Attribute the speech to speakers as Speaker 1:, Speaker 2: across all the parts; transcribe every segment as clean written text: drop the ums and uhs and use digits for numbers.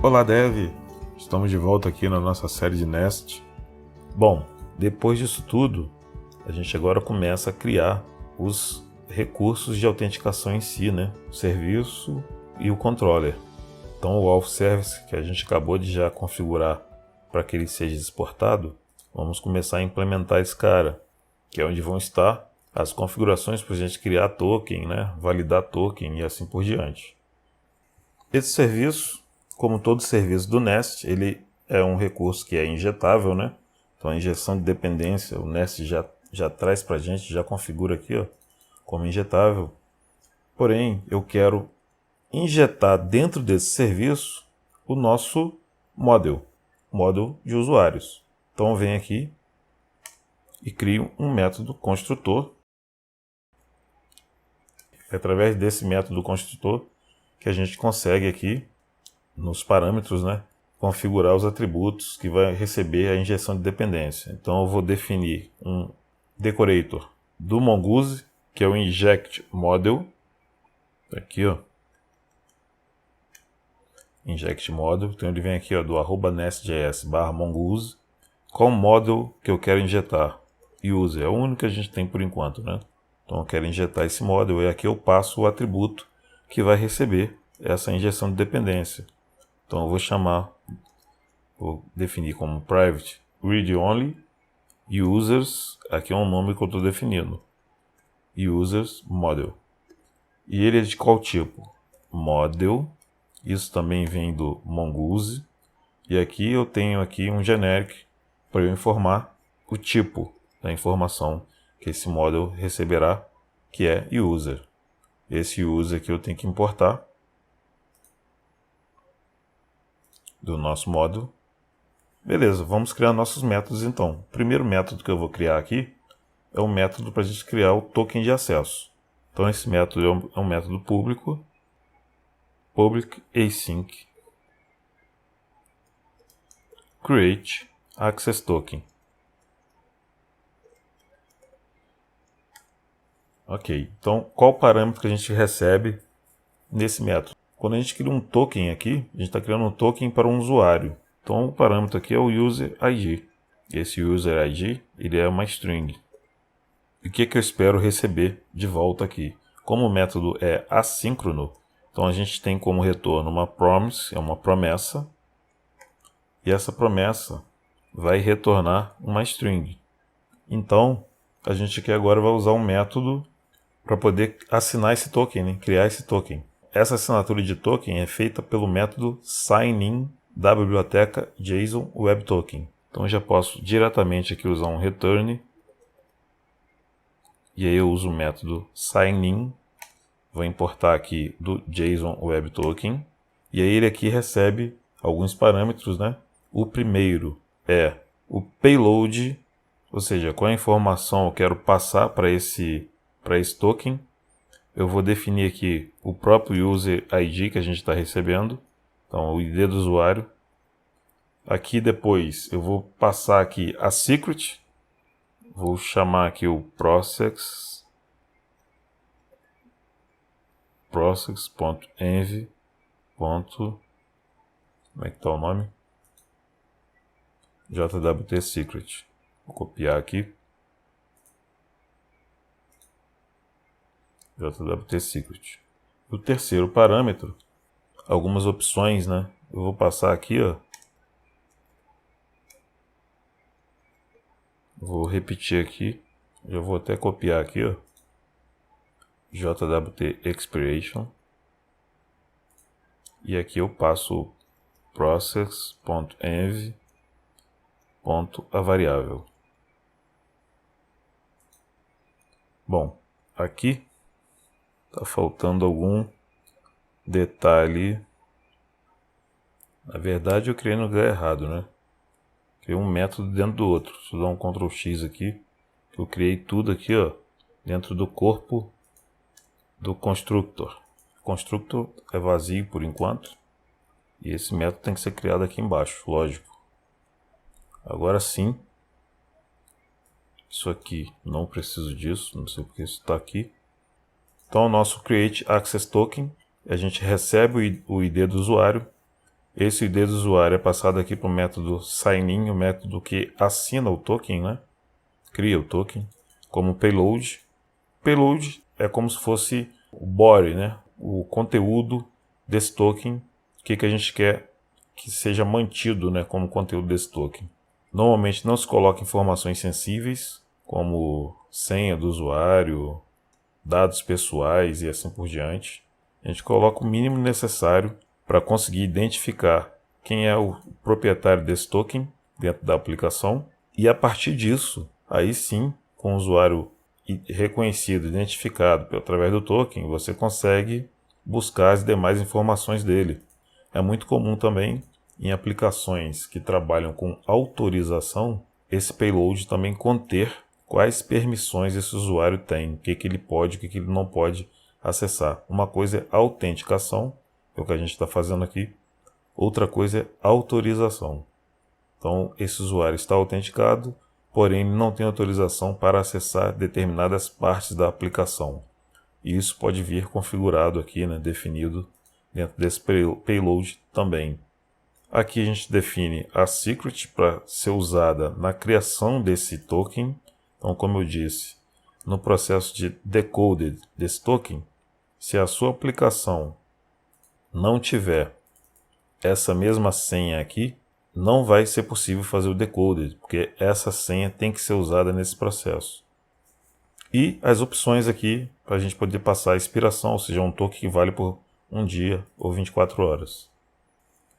Speaker 1: Olá Dev, estamos de volta aqui na nossa série de Nest. Bom, depois disso tudo, a gente agora começa a criar os recursos de autenticação em si, né? O serviço e o controller. Então o Auth Service, que a gente acabou de já configurar para que ele seja exportado, vamos começar a implementar esse cara, que é onde vão estar as configurações para a gente criar token, né? Validar token e assim por diante. Esse serviço, como todo serviço do Nest, ele é um recurso que é injetável, né? Então a injeção de dependência, o Nest já traz para a gente, já configura aqui, ó, como injetável. Porém, eu quero injetar dentro desse serviço o nosso model de usuários. Então eu venho aqui e crio um método construtor. É através desse método construtor que a gente consegue aqui, nos parâmetros, né, configurar os atributos que vai receber a injeção de dependência. Então eu vou definir um decorator do Mongoose, que é o inject model. Aqui, ó. Inject model. Então ele vem aqui, ó, do @nestjs/mongoose. Qual model que eu quero injetar? User. É o único que a gente tem por enquanto, né? Então eu quero injetar esse model e aqui eu passo o atributo que vai receber essa injeção de dependência. Então eu vou definir como private read only users, aqui é um nome que eu estou definindo, users model. E ele é de qual tipo? Model. Isso também vem do Mongoose. E aqui eu tenho aqui um generic para eu informar o tipo da informação que esse model receberá, que é user. Esse user aqui eu tenho que importar do nosso módulo. Beleza, vamos criar nossos métodos então. O primeiro método que eu vou criar aqui é um método para a gente criar o token de acesso. Então esse método é um método público, public async create access token. Ok, então qual o parâmetro que a gente recebe nesse método? Quando a gente cria um token aqui, a gente está criando um token para um usuário. Então o parâmetro aqui é o user ID. Esse user ID ele é uma string. E o que eu espero receber de volta aqui? Como o método é assíncrono, então a gente tem como retorno uma promise, é uma promessa. E essa promessa vai retornar uma string. Então a gente aqui agora vai usar um método para poder assinar esse token, né? Criar esse token. Essa assinatura de token é feita pelo método signin da biblioteca JSON Web Token. Então eu já posso diretamente aqui usar um return. E aí eu uso o método signin. Vou importar aqui do JSON Web Token. E aí ele aqui recebe alguns parâmetros, né? O primeiro é o payload, ou seja, qual a informação eu quero passar para esse token. Eu vou definir aqui o próprio user ID que a gente está recebendo, então o ID do usuário. Aqui depois eu vou passar aqui a secret, vou chamar aqui o process.env. Como é que está o nome? JWT secret. Vou copiar aqui. JWT secret. O terceiro parâmetro, algumas opções, né? Eu vou passar aqui, ó. Vou repetir aqui. Já vou até copiar aqui, ó. JWT expiration. E aqui eu passo process.env a variável. Bom, aqui está faltando algum detalhe. Na verdade eu criei no lugar errado, né? Criei um método dentro do outro. Deixa eu dar um Ctrl X aqui. Eu criei tudo aqui, ó, dentro do corpo do constructor. O constructor é vazio por enquanto. E esse método tem que ser criado aqui embaixo, lógico. Agora sim. Isso aqui, não preciso disso, não sei porque isso está aqui. Então o nosso create access token, a gente recebe o ID do usuário Esse ID do usuário é passado aqui para o método signin, o método que assina o token, né? Cria o token, como payload. Payload é como se fosse o body, né? O conteúdo desse token, que a gente quer que seja mantido, né, como conteúdo desse token. Normalmente não se coloca informações sensíveis, como senha do usuário, dados pessoais e assim por diante. A gente coloca o mínimo necessário para conseguir identificar quem é o proprietário desse token dentro da aplicação. E a partir disso, aí sim, com o usuário reconhecido, identificado através do token, você consegue buscar as demais informações dele. É muito comum também em aplicações que trabalham com autorização, esse payload também conter quais permissões esse usuário tem, o que ele pode, o que ele não pode acessar. Uma coisa é autenticação, que é o que a gente está fazendo aqui. Outra coisa é autorização. Então, esse usuário está autenticado, porém ele não tem autorização para acessar determinadas partes da aplicação. E isso pode vir configurado aqui, né, definido dentro desse payload também. Aqui a gente define a secret para ser usada na criação desse token. Então, como eu disse, no processo de decoded desse token, se a sua aplicação não tiver essa mesma senha aqui, não vai ser possível fazer o decoded, porque essa senha tem que ser usada nesse processo. E as opções aqui para a gente poder passar a expiração, ou seja, um token que vale por um dia ou 24 horas.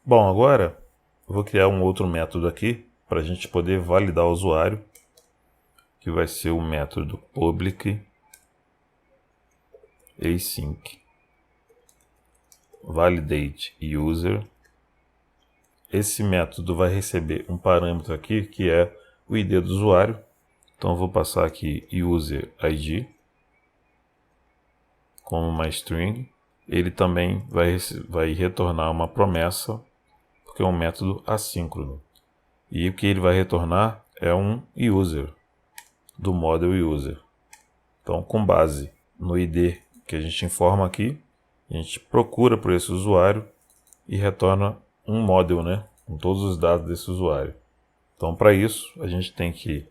Speaker 1: Bom, agora eu vou criar um outro método aqui para a gente poder validar o usuário, que vai ser o método public async validate user. Esse método vai receber um parâmetro aqui que é o ID do usuário. Então eu vou passar aqui user ID como uma string. Ele também vai retornar uma promessa, porque é um método assíncrono. E o que ele vai retornar é um user do model user. Então, com base no ID que a gente informa aqui, a gente procura por esse usuário e retorna um model, né, com todos os dados desse usuário. Então, para isso, a gente tem que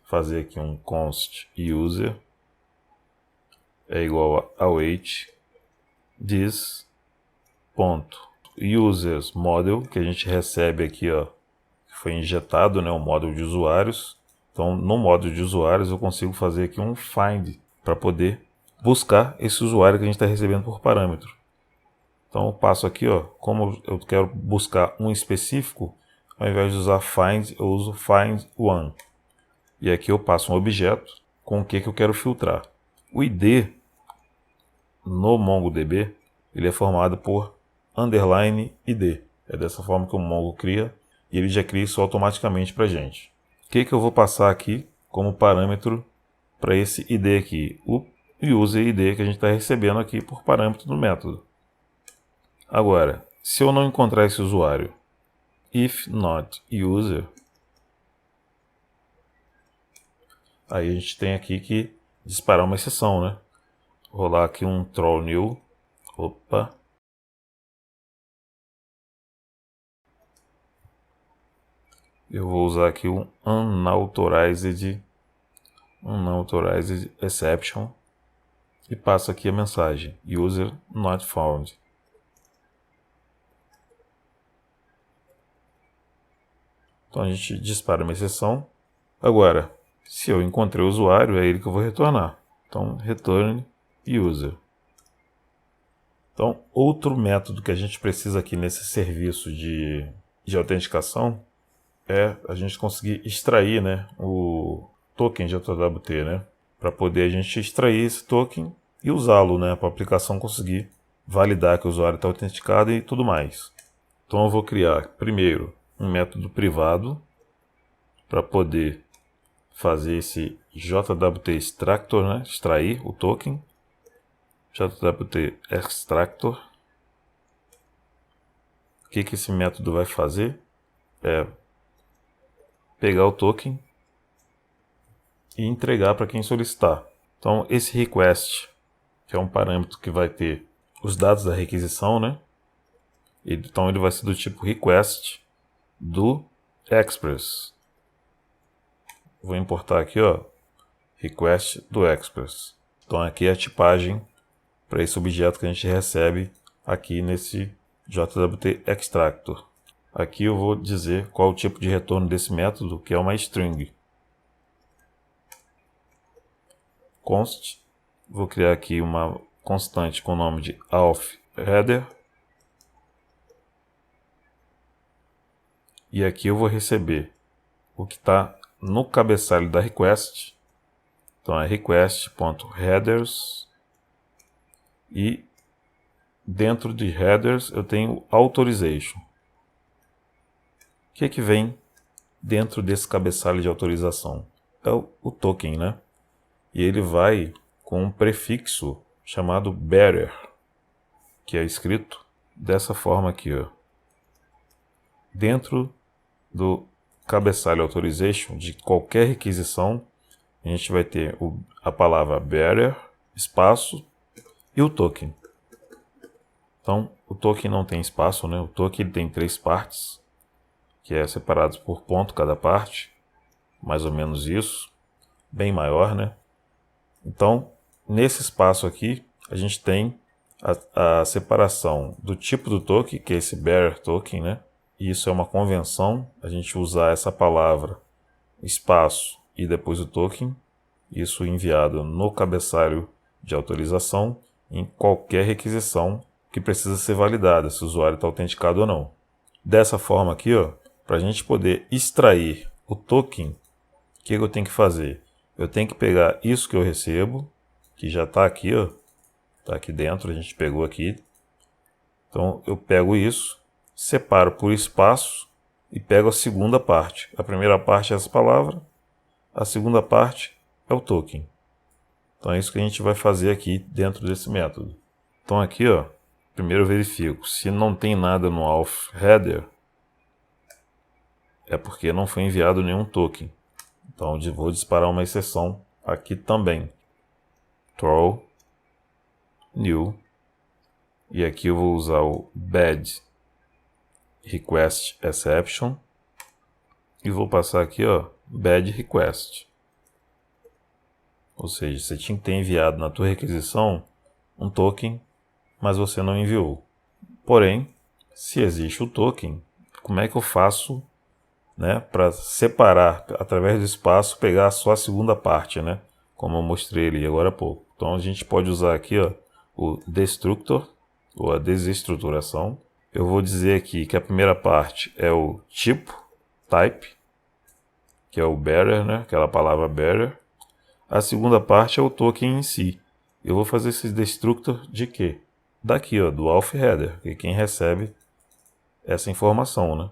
Speaker 1: fazer aqui um const user é igual a await this ponto users model, que a gente recebe aqui, ó, que foi injetado, né, um módulo de usuários. Então, no módulo de usuários, eu consigo fazer aqui um find para poder buscar esse usuário que a gente está recebendo por parâmetro. Então, eu passo aqui, ó, como eu quero buscar um específico, ao invés de usar find, eu uso find one. E aqui eu passo um objeto com o que eu quero filtrar. O ID no MongoDB ele é formado por underline ID. É dessa forma que o Mongo cria e ele já cria isso automaticamente para a gente. O que eu vou passar aqui como parâmetro para esse ID aqui? O user ID que a gente está recebendo aqui por parâmetro do método. Agora, se eu não encontrar esse usuário, if not user, aí a gente tem aqui que disparar uma exceção, né? Rolar aqui um throw new. Opa. Eu vou usar aqui um unauthorized exception e passo aqui a mensagem user not found. Então a gente dispara uma exceção. Agora, se eu encontrei o usuário, é ele que eu vou retornar. Então, return user. Então, outro método que a gente precisa aqui nesse serviço de autenticação é a gente conseguir extrair, né, o token de JWT, né, para poder a gente extrair esse token e usá-lo, né, para a aplicação conseguir validar que o usuário está autenticado e tudo mais. Então eu vou criar primeiro um método privado para poder fazer esse JWT extractor, né, extrair o token. JWT extractor. O que esse método vai fazer? É pegar o token e entregar para quem solicitar. Então esse request, que é um parâmetro que vai ter os dados da requisição, né? Então ele vai ser do tipo request do Express. Vou importar aqui, ó, request do Express. Então aqui é a tipagem para esse objeto que a gente recebe aqui nesse JWT Extractor. Aqui eu vou dizer qual o tipo de retorno desse método, que é uma string. Const. Vou criar aqui uma constante com o nome de authHeader. E aqui eu vou receber o que está no cabeçalho da request. Então é request.headers. E dentro de headers eu tenho authorization. O que vem dentro desse cabeçalho de autorização? É o token, né? E ele vai com um prefixo chamado bearer, que é escrito dessa forma aqui, ó. Dentro do cabeçalho authorization de qualquer requisição, a gente vai ter a palavra bearer, espaço e o token. Então, o token não tem espaço, né? O token ele tem 3 partes, que é separados por ponto cada parte, mais ou menos isso, bem maior, né? Então, nesse espaço aqui, a gente tem a separação do tipo do token, que é esse bearer token, né? E isso é uma convenção, a gente usar essa palavra espaço e depois o token, isso enviado no cabeçalho de autorização em qualquer requisição que precisa ser validada, se o usuário está autenticado ou não. Dessa forma aqui, ó, para a gente poder extrair o token, o que eu tenho que fazer? Eu tenho que pegar isso que eu recebo, que já está aqui, ó, está aqui dentro, a gente pegou aqui. Então eu pego isso, separo por espaço e pego a segunda parte. A primeira parte é essa palavra, a segunda parte é o token. Então é isso que a gente vai fazer aqui dentro desse método. Então aqui, ó, primeiro eu verifico se não tem nada no authHeader, é porque não foi enviado nenhum token. Então vou disparar uma exceção aqui também. Throw new. E aqui eu vou usar o bad request exception. E vou passar aqui, ó, bad request. Ou seja, você tinha que ter enviado na tua requisição um token, mas você não enviou. Porém, se existe o token, como é que eu faço, né, para separar através do espaço, pegar só a segunda parte, né, como eu mostrei ali agora há pouco. Então a gente pode usar aqui, ó, o destructor, ou a desestruturação. Eu vou dizer aqui que a primeira parte é o tipo, type, que é o bearer, né, aquela palavra bearer. A segunda parte é o token em si. Eu vou fazer esse destructor de quê? Daqui, ó, do authHeader, que é quem recebe essa informação, né?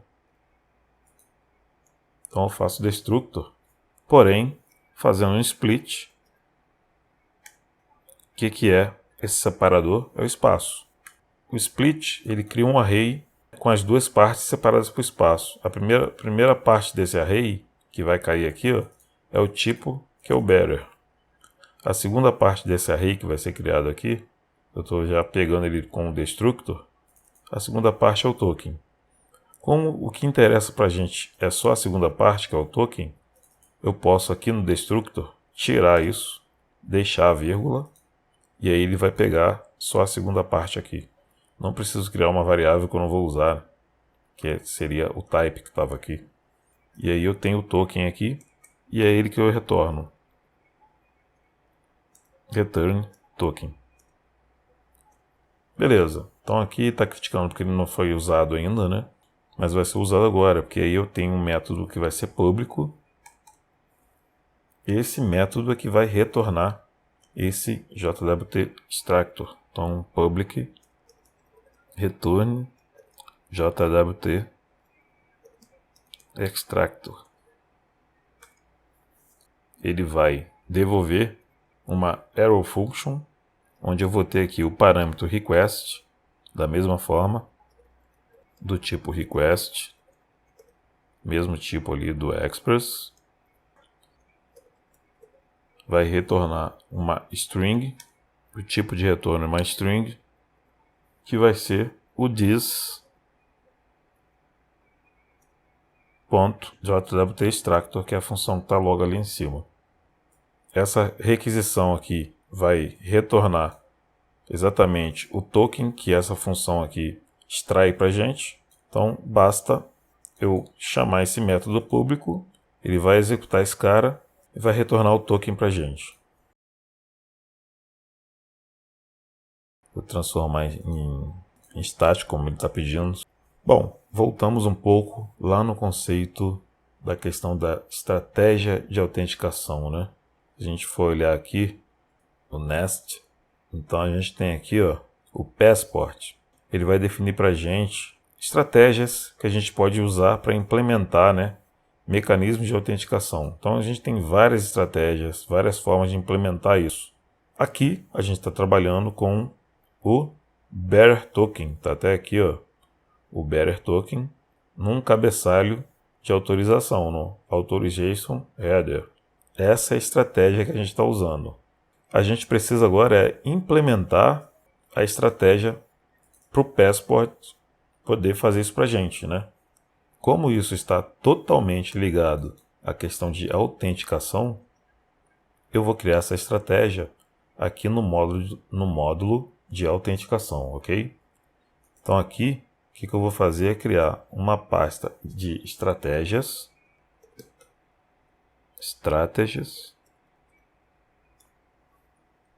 Speaker 1: Então eu faço destructor, porém fazendo um split. O que é esse separador? É o espaço. O split ele cria um array com as duas partes separadas por espaço. A primeira parte desse array que vai cair aqui, ó, é o tipo, que é o bearer. A segunda parte desse array que vai ser criado aqui, eu estou já pegando ele com o destructor. A segunda parte é o token. Como o que interessa para a gente é só a segunda parte, que é o token, eu posso aqui no destructor tirar isso, deixar a vírgula, e aí ele vai pegar só a segunda parte aqui. Não preciso criar uma variável que eu não vou usar, que seria o type que estava aqui. E aí eu tenho o token aqui, e é ele que eu retorno. Return token. Beleza, então aqui está criticando porque ele não foi usado ainda, né? Mas vai ser usado agora, porque aí eu tenho um método que vai ser público. Esse método é que vai retornar esse JWT Extractor. Então, public return JWT Extractor. Ele vai devolver uma arrow function, onde eu vou ter aqui o parâmetro request, da mesma forma, do tipo request, mesmo tipo ali do Express. Vai retornar uma string, o tipo de retorno é uma string, que vai ser o this .jwt-extractor, que é a função que está logo ali em cima. Essa requisição aqui vai retornar exatamente o token que essa função aqui extrai para a gente. Então basta eu chamar esse método público, ele vai executar esse cara e vai retornar o token para a gente. Vou transformar em estático, como ele está pedindo. Bom, voltamos um pouco lá no conceito da questão da estratégia de autenticação, né? Se a gente for olhar aqui no Nest, então a gente tem aqui, ó, o Passport. Ele vai definir para a gente estratégias que a gente pode usar para implementar, né, mecanismos de autenticação. Então a gente tem várias estratégias, várias formas de implementar isso. Aqui a gente está trabalhando com o Bearer Token, tá até aqui, ó, o Bearer Token num cabeçalho de autorização, no Authorization Header. Essa é a estratégia que a gente está usando. A gente precisa agora implementar a estratégia para o Passport poder fazer isso para a gente, né? Como isso está totalmente ligado à questão de autenticação, eu vou criar essa estratégia aqui no módulo de autenticação, ok? Então aqui, o que eu vou fazer é criar uma pasta de estratégias,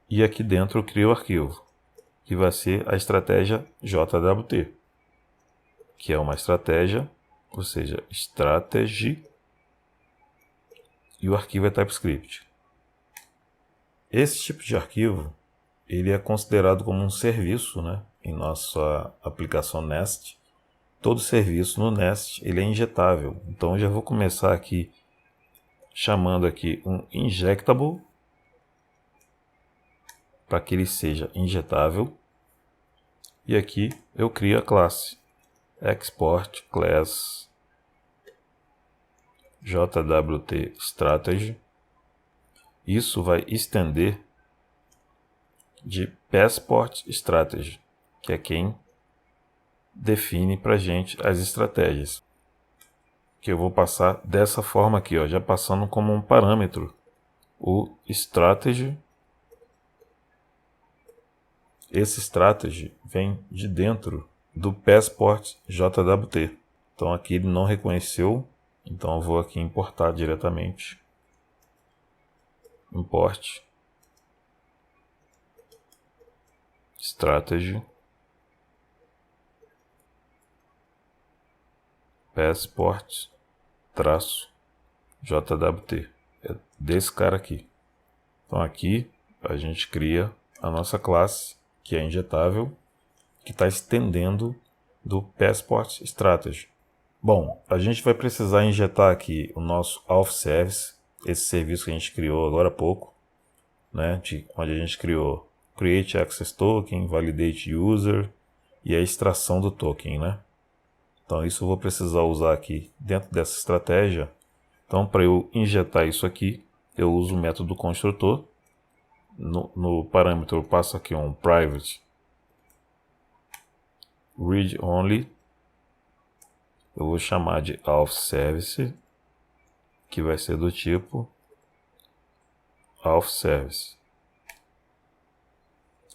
Speaker 1: e aqui dentro eu crio o arquivo, que vai ser a estratégia JWT, que é uma estratégia, ou seja, strategy, e o arquivo é TypeScript. Esse tipo de arquivo, ele é considerado como um serviço, né, em nossa aplicação Nest. Todo serviço no Nest ele é injetável. Então eu já vou começar aqui chamando aqui um injectable para que ele seja injetável. E aqui eu crio a classe export class jwt strategy. Isso vai estender de Passport Strategy, que é quem define para a gente as estratégias. Que eu vou passar dessa forma aqui, ó, já passando como um parâmetro o strategy. Esse strategy vem de dentro do Passport JWT. Então aqui ele não reconheceu, então eu vou aqui importar diretamente. Import strategy Passport -jwt. É desse cara aqui. Então aqui a gente cria a nossa classe, que é injetável, que está estendendo do Passport Strategy. Bom, a gente vai precisar injetar aqui o nosso auth service, esse serviço que a gente criou agora há pouco, né, onde a gente criou Create Access Token, Validate User e a extração do token, né? Então isso eu vou precisar usar aqui dentro dessa estratégia. Então para eu injetar isso aqui, eu uso o método construtor. No parâmetro eu passo aqui um private read only. Eu vou chamar de auth service, que vai ser do tipo auth service.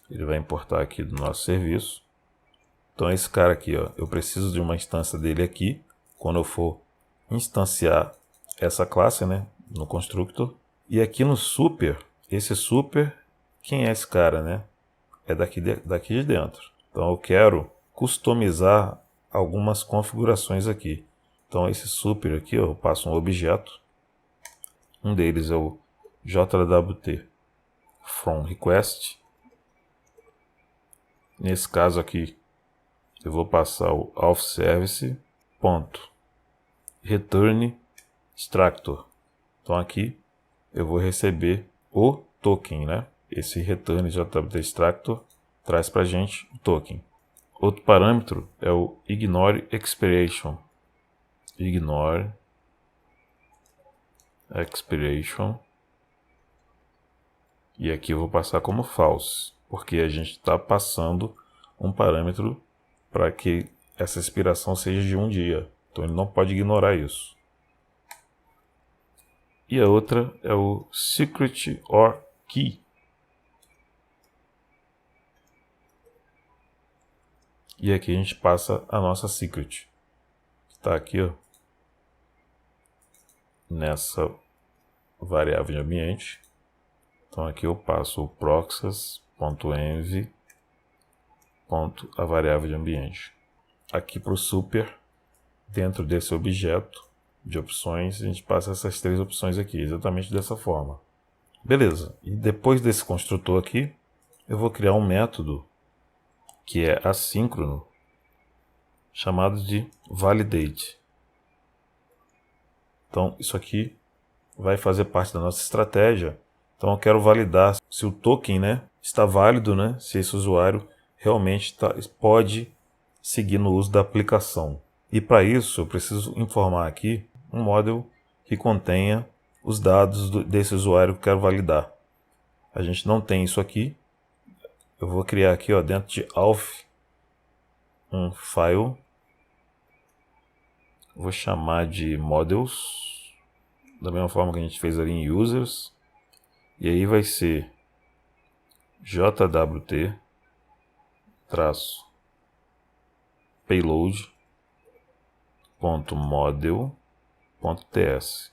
Speaker 1: Ele vai importar aqui do nosso serviço. Então esse cara aqui, ó, eu preciso de uma instância dele aqui, quando eu for instanciar essa classe, né, no constructor. E aqui no super, esse super, quem é esse cara, né? É daqui de dentro. Então eu quero customizar algumas configurações aqui. Então esse super aqui, eu passo um objeto. Um deles é o jwt from request. Nesse caso aqui, eu vou passar o auth service ponto return extractor. Então aqui eu vou receber o token, né? Esse return jwt extractor traz para a gente o token. Outro parâmetro é o ignore expiration. Ignore expiration. E aqui eu vou passar como false, porque a gente está passando um parâmetro para que essa expiração seja de um dia. Então ele não pode ignorar isso. e a outra é o secret or key. E aqui a gente passa a nossa secret, que está aqui, ó, nessa variável de ambiente. Então aqui eu passo o proxies.env, a variável de ambiente. Aqui para o super, dentro desse objeto de opções, a gente passa essas três opções aqui, exatamente dessa forma. Beleza, e depois desse construtor aqui, eu vou criar um método que é assíncrono, chamado de validate. Então isso aqui vai fazer parte da nossa estratégia. Então eu quero validar se o token, né, está válido, né, se esse usuário realmente pode seguir no uso da aplicação. E para isso eu preciso informar aqui um model que contenha os dados desse usuário que eu quero validar. A gente não tem isso aqui. Eu vou criar aqui, ó, dentro de auth um file. Vou chamar de models, da mesma forma que a gente fez ali em users. E aí vai ser jwt-payload.model.ts.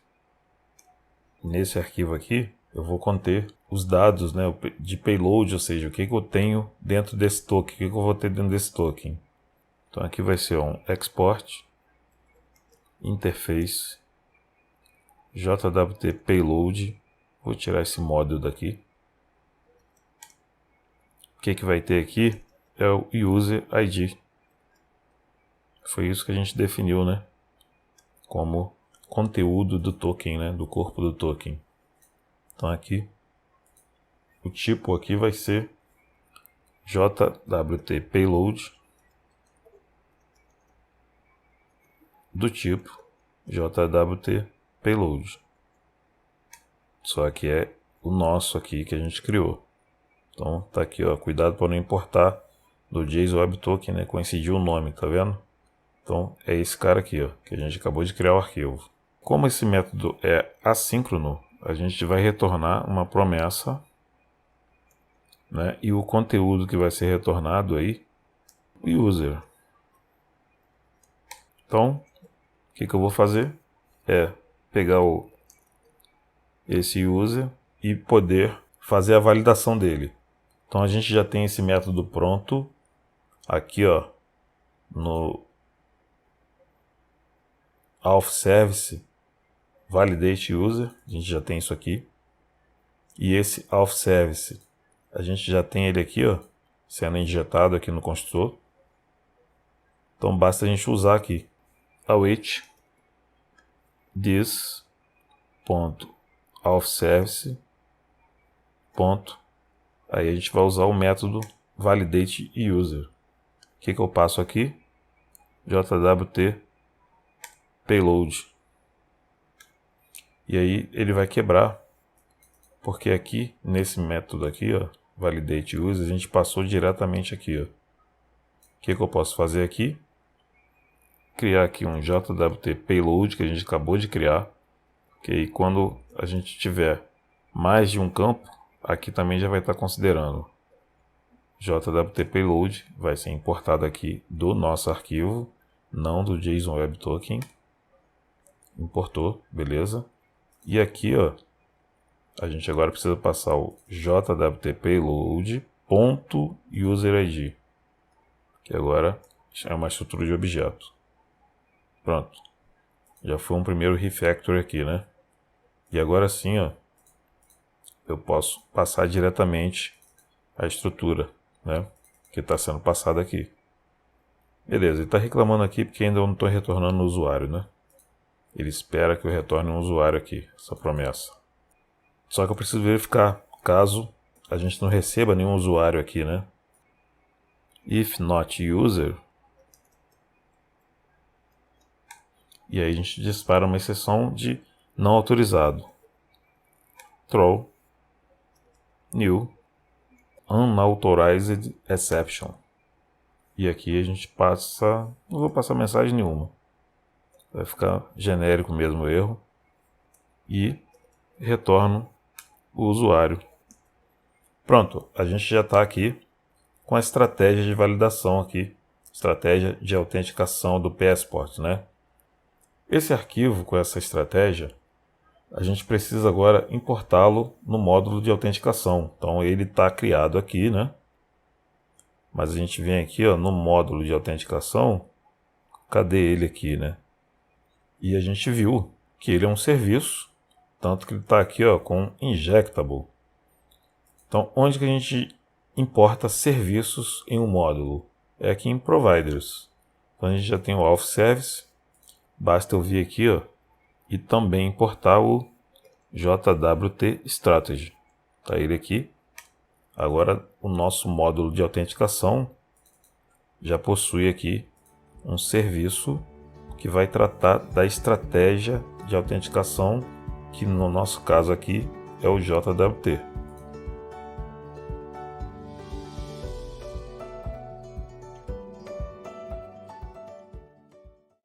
Speaker 1: Nesse arquivo aqui eu vou conter os dados, né, de payload, ou seja, o que eu tenho dentro desse token, o que eu vou ter dentro desse token. Então aqui vai ser um export interface jwt payload. Vou tirar esse model daqui. O que vai ter aqui é o user ID. Foi isso que a gente definiu, né, como conteúdo do token, né, do corpo do token. Então aqui o tipo aqui vai ser jwt payload do tipo jwt payload. Só que é o nosso aqui que a gente criou. Então tá aqui, ó, cuidado para não importar do JSON Web Token, né, coincidiu o nome, tá vendo? Então é esse cara aqui, ó, que a gente acabou de criar o arquivo. Como esse método é assíncrono, a gente vai retornar uma promessa, né, e o conteúdo que vai ser retornado aí, o user. Então, o que eu vou fazer é pegar esse user e poder fazer a validação dele. Então a gente já tem esse método pronto aqui, ó, no auth service validate user, a gente já tem isso aqui. E esse auth service, a gente já tem ele aqui, ó, sendo injetado aqui no construtor. Então basta a gente usar aqui await this auth service aí a gente vai usar o método validate user. O que eu passo aqui? jwt payload. E aí ele vai quebrar, porque aqui nesse método aqui, ó, validate user, a gente passou diretamente aqui, ó. O que eu posso fazer aqui? Criar aqui um jwt payload que a gente acabou de criar, que aí quando a gente tiver mais de um campo, aqui também já vai estar considerando. jwt payload vai ser importado aqui do nosso arquivo, não do JSON Web Token. Importou, beleza? E aqui, ó, a gente agora precisa passar o jwt payload.userid, que agora é uma estrutura de objeto. Pronto. Já foi um primeiro refactor aqui, né? E agora sim, ó, eu posso passar diretamente a estrutura, né, que está sendo passada aqui. Beleza, ele está reclamando aqui porque ainda não estou retornando no usuário, né? Ele espera que eu retorne um usuário aqui, essa promessa. Só que eu preciso verificar, caso a gente não receba nenhum usuário aqui, né? If not user. E aí a gente dispara uma exceção de não autorizado. Throw new unauthorized exception. E aqui a gente passa, não vou passar mensagem nenhuma. Vai ficar genérico mesmo o erro. E retorno o usuário. Pronto, a gente já está aqui com a estratégia de validação aqui, estratégia de autenticação do Passport, né? Esse arquivo com essa estratégia, a gente precisa agora importá-lo no módulo de autenticação. Então ele está criado aqui, né? Mas a gente vem aqui, ó, no módulo de autenticação, cadê ele aqui, né? E a gente viu que ele é um serviço, tanto que ele está aqui, ó, com Injectable. Então, onde que a gente importa serviços em um módulo? É aqui em Providers. Então, a gente já tem o Auth Service. Basta eu vir aqui, ó, e também importar o JWT Strategy. Está ele aqui. Agora, o nosso módulo de autenticação já possui aqui um serviço que vai tratar da estratégia de autenticação, que no nosso caso aqui é o JWT.